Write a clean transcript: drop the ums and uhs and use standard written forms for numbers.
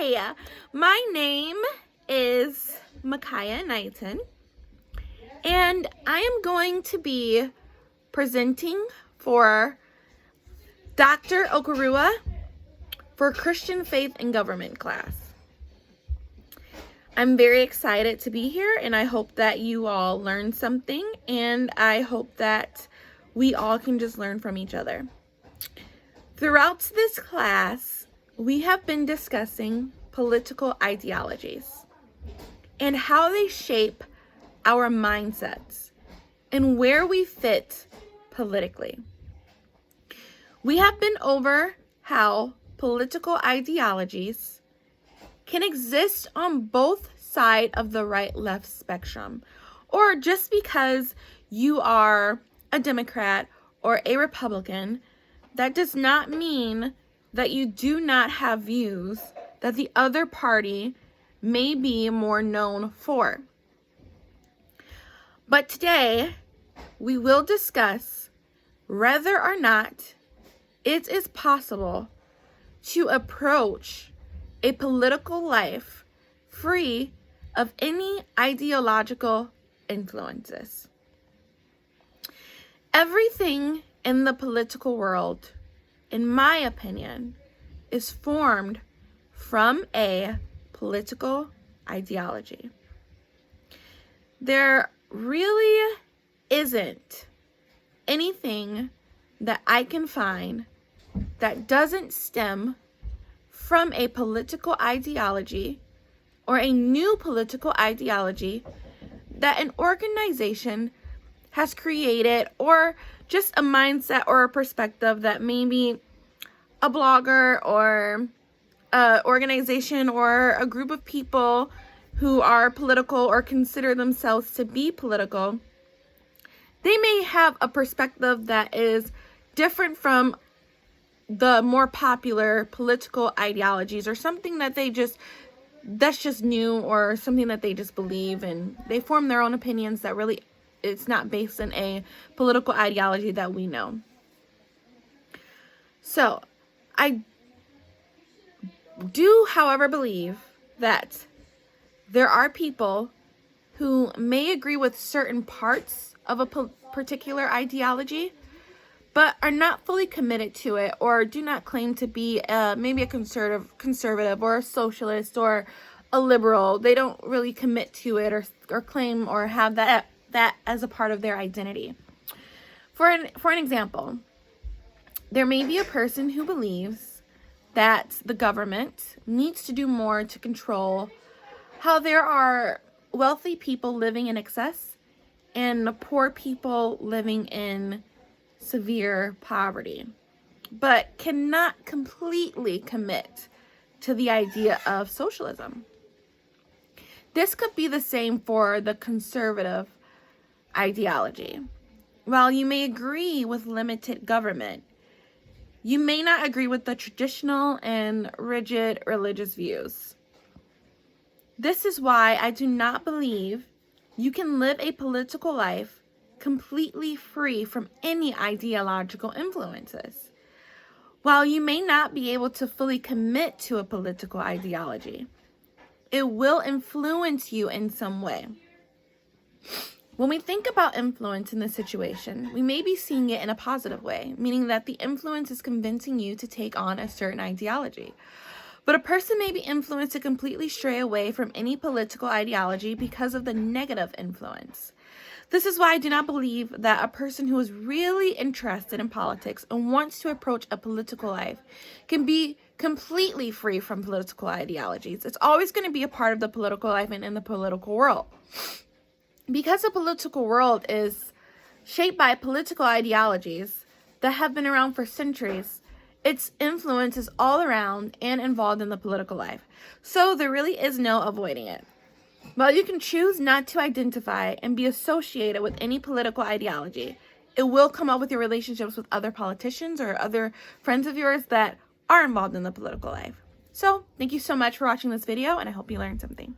Hi, my name is Micaiah Knighton, and I am going to be presenting for Dr. Okarua for Christian Faith and Government class. I'm very excited to be here, and I hope that you all learn something, and I hope that we all can just learn from each other. Throughout this class, we have been discussing political ideologies and how they shape our mindsets and where we fit politically. We have been over how political ideologies can exist on both sides of the right-left spectrum, or just because you are a Democrat or a Republican, that does not mean that you do not have views that the other party may be more known for. But today, we will discuss whether or not it is possible to approach a political life free of any ideological influences. Everything in the political world, in my opinion, is formed from a political ideology. There really isn't anything that I can find that doesn't stem from a political ideology or a new political ideology that an organization has created, or just a mindset or a perspective that maybe a blogger or an organization or a group of people who are political or consider themselves to be political, they may have a perspective that is different from the more popular political ideologies, or something that that's just new, or something that they just believe, and they form their own opinions that really it's not based in a political ideology that we know. So I do, however, believe that there are people who may agree with certain parts of a particular ideology, but are not fully committed to it, or do not claim to be maybe a conservative or a socialist or a liberal. They don't really commit to it, or claim or have that as a part of their identity. For an example, there may be a person who believes that the government needs to do more to control how there are wealthy people living in excess and poor people living in severe poverty, but cannot completely commit to the idea of socialism. This could be the same for the conservative ideology. While you may agree with limited government, you may not agree with the traditional and rigid religious views. This is why I do not believe you can live a political life completely free from any ideological influences. While you may not be able to fully commit to a political ideology, it will influence you in some way. When we think about influence in this situation, we may be seeing it in a positive way, meaning that the influence is convincing you to take on a certain ideology. But a person may be influenced to completely stray away from any political ideology because of the negative influence. This is why I do not believe that a person who is really interested in politics and wants to approach a political life can be completely free from political ideologies. It's always going to be a part of the political life and in the political world. Because the political world is shaped by political ideologies that have been around for centuries, its influence is all around and involved in the political life. So there really is no avoiding it. While you can choose not to identify and be associated with any political ideology, it will come up with your relationships with other politicians or other friends of yours that are involved in the political life. So thank you so much for watching this video, and I hope you learned something.